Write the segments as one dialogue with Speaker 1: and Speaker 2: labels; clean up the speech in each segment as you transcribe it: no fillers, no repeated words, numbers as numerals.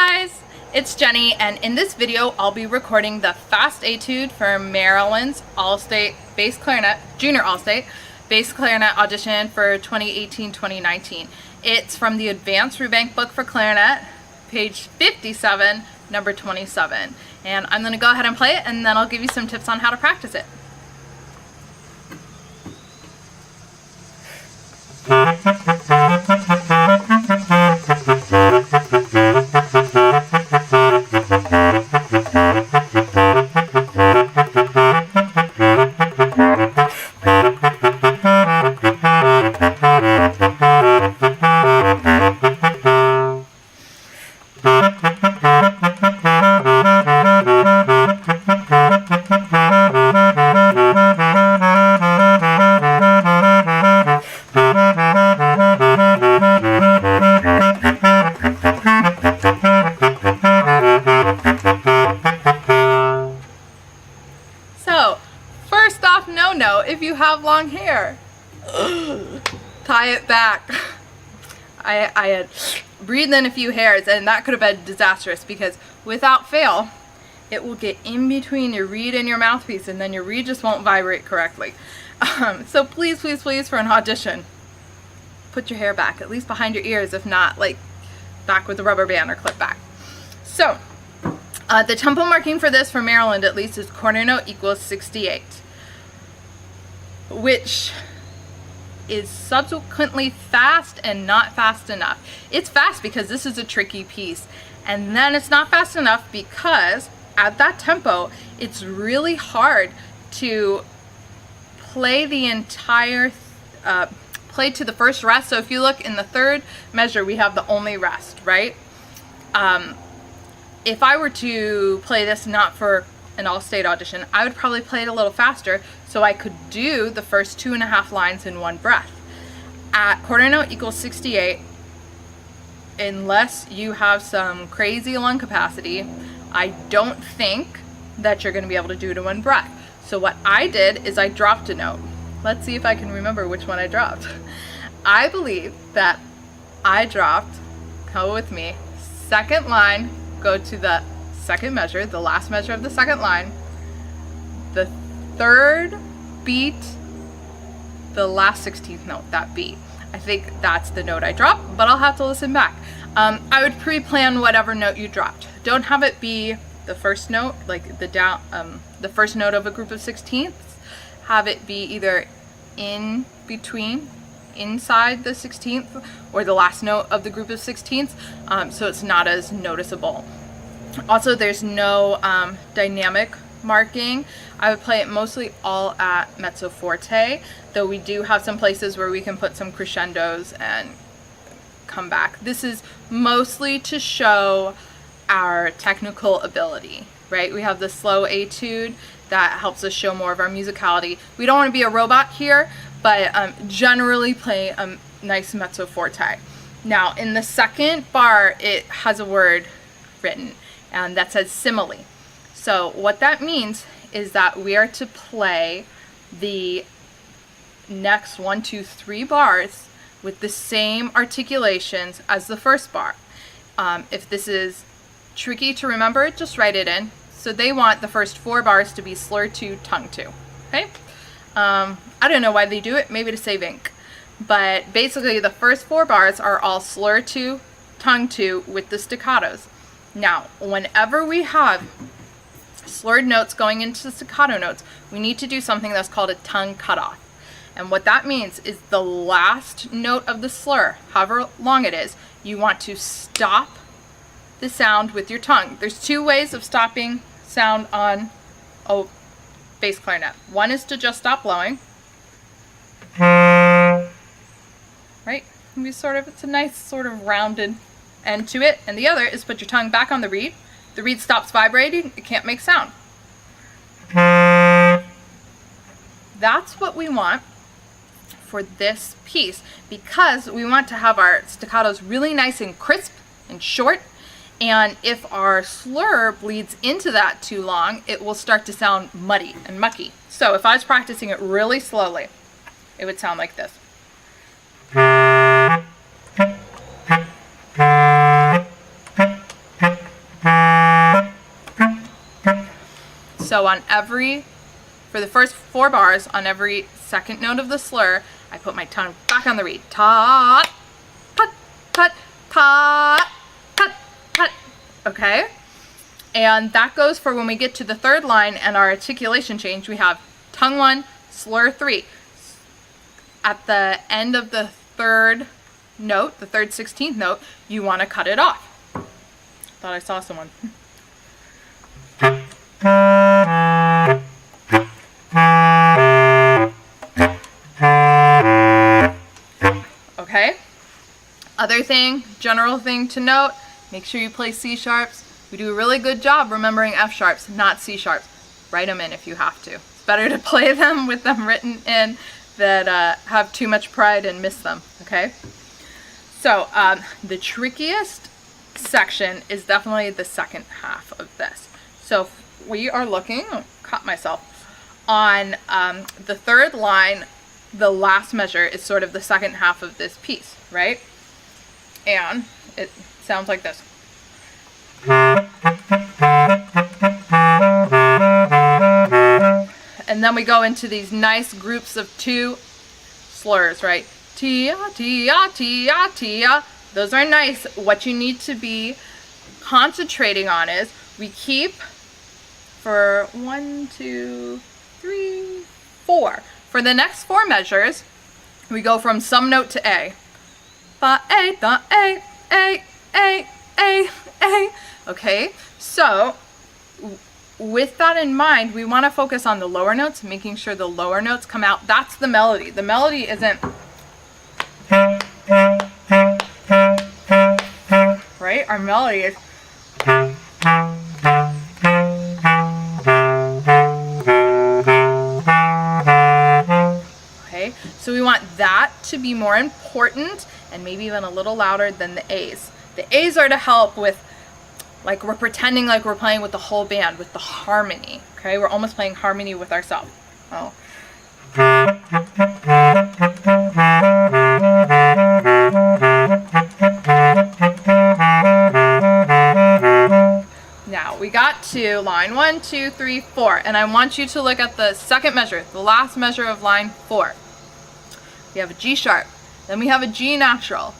Speaker 1: guys, it's Jenny, and in this video I'll be recording the Fast Etude for Maryland's All-State Bass Clarinet, Junior All-State Bass Clarinet audition for 2018-2019. It's from the Advanced Rubank book for clarinet, page 57, number 27. And I'm going to go ahead and play it, and then I'll give you some tips on how to practice it. So, first off, no, if you have long hair, tie it back. I had breathed in a few hairs, and that could have been disastrous because without fail, it will get in between your reed and your mouthpiece, and then your reed just won't vibrate correctly. So please, please, please, for an audition, put your hair back, at least behind your ears, if not, like, back with a rubber band or clip back. So, the tempo marking for this, for Maryland at least, is quarter note equals 68, which is subsequently fast and not fast enough. It's fast because this is a tricky piece, and then it's not fast enough because at that tempo, it's really hard to play the entire, play to the first rest. So if you look in the third measure, we have the only rest, right? If I were to play this not for an all-state audition, I would probably play it a little faster so I could do the first 2.5 lines in one breath. At quarter note equals 68, unless you have some crazy lung capacity, I don't think that you're going to be able to do it in one breath. So what I did is I dropped a note. Let's see if I can remember which one I dropped. I believe that I dropped, go with me, second line, go to the second measure, the last measure of the second line, the third beat, the last 16th note, that beat. I think that's the note I dropped, but I'll have to listen back. I would pre-plan whatever note you dropped. Don't have it be the first note, like the first note of a group of 16ths. Have it be either in between, inside the 16th, or the last note of the group of 16ths, so it's not as noticeable. Also, there's no dynamic marking. I would play it mostly all at mezzo forte, though we do have some places where we can put some crescendos and come back. This is mostly to show our technical ability, right? We have the slow etude that helps us show more of our musicality. We don't want to be a robot here, but generally play a nice mezzo forte. Now, in the second bar, it has a word written, and that says simile. So what that means is that we are to play the next 1, 2, 3 bars with the same articulations as the first bar. If this is tricky to remember, just write it in. So they want the first 4 bars to be slur 2, tongue 2. Okay? I don't know why they do it, maybe to save ink. But basically the first 4 bars are all slur 2, tongue 2 with the staccatos. Now, whenever we have slurred notes going into staccato notes, we need to do something that's called a tongue cutoff. And what that means is the last note of the slur, however long it is, you want to stop the sound with your tongue. There's 2 ways of stopping sound on a bass clarinet. One is to just stop blowing. Right? It's a nice sort of rounded end to it. And the other is put your tongue back on the reed. The reed stops vibrating, it can't make sound. That's what we want for this piece, because we want to have our staccatos really nice and crisp and short, and if our slur bleeds into that too long, it will start to sound muddy and mucky. So if I was practicing it really slowly, it would sound like this. So for the first 4 bars, on every second note of the slur, I put my tongue back on the reed. Ta, tut, tut, ta, tut, tut. Okay? And that goes for when we get to the 3rd line and our articulation change. We have tongue 1, slur 3. At the end of the 3rd note, the 3rd 16th note, you want to cut it off. Thought I saw someone. Okay? Other thing, general thing to note, make sure you play C sharps. We do a really good job remembering F sharps, not C sharps. Write them in if you have to. It's better to play them with them written in than have too much pride and miss them, okay? So the trickiest section is definitely the second half of this. So we are looking, caught myself, on the 3rd line. The last measure is sort of the second half of this piece, right? And it sounds like this. And then we go into these nice groups of 2 slurs, right? Tia, tia, tia, tia. Those are nice. What you need to be concentrating on is we keep for 1, 2, 3, 4. For the next 4 measures, we go from some note to A. Fa, A, da, A, A, A, A, A. Okay, so with that in mind, we want to focus on the lower notes, making sure the lower notes come out. That's the melody. The melody isn't right? Our melody is okay, so we want that to be more important and maybe even a little louder than the A's. The A's are to help with, like, we're pretending like we're playing with the whole band, with the harmony, okay? We're almost playing harmony with ourselves. Oh. Now, we got to line 1, 2, 3, 4, and I want you to look at the second measure, the last measure of line 4. We have a G sharp, then we have a G natural.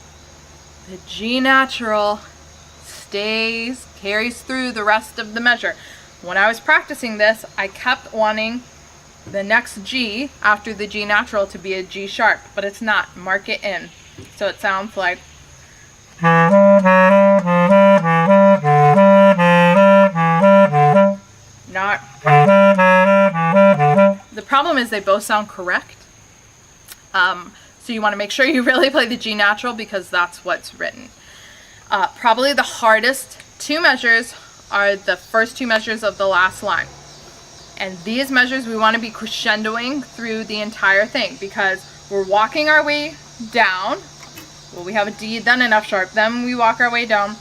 Speaker 1: The G natural carries through the rest of the measure. When I was practicing this, I kept wanting the next G after the G natural to be a G sharp, but it's not. Mark it in. So it sounds like not. The problem is they both sound correct. So you want to make sure you really play the G natural because that's what's written. Probably the hardest 2 measures are the first 2 measures of the last line. And these measures we want to be crescendoing through the entire thing because we're walking our way down. Well, we have a D, then an F sharp, then we walk our way down.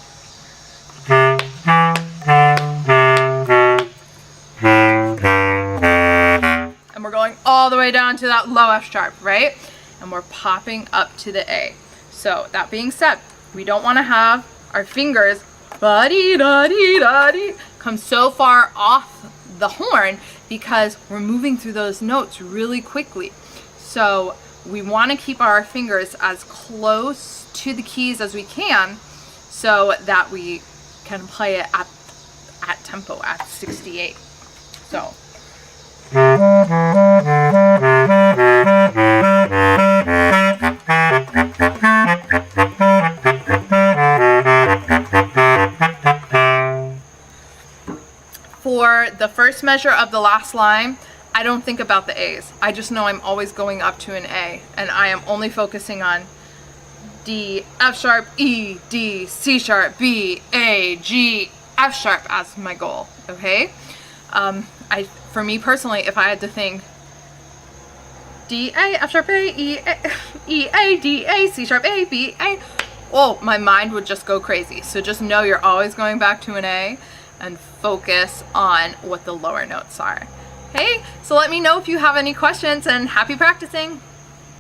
Speaker 1: And we're going all the way down to that low F sharp, right? And we're popping up to the A. So that being said, we don't want to have our fingers come so far off the horn because we're moving through those notes really quickly. So we want to keep our fingers as close to the keys as we can so that we can play it at tempo, at 68. So. For the first measure of the last line, I don't think about the A's. I just know I'm always going up to an A, and I am only focusing on D, F sharp, E, D, C sharp, B, A, G, F sharp as my goal, okay? For me personally, if I had to think D, A, F sharp, A, E, A, D, A, C sharp, A, B, A, oh, my mind would just go crazy. So just know you're always going back to an A and focus on what the lower notes are. Okay, so let me know if you have any questions and happy practicing.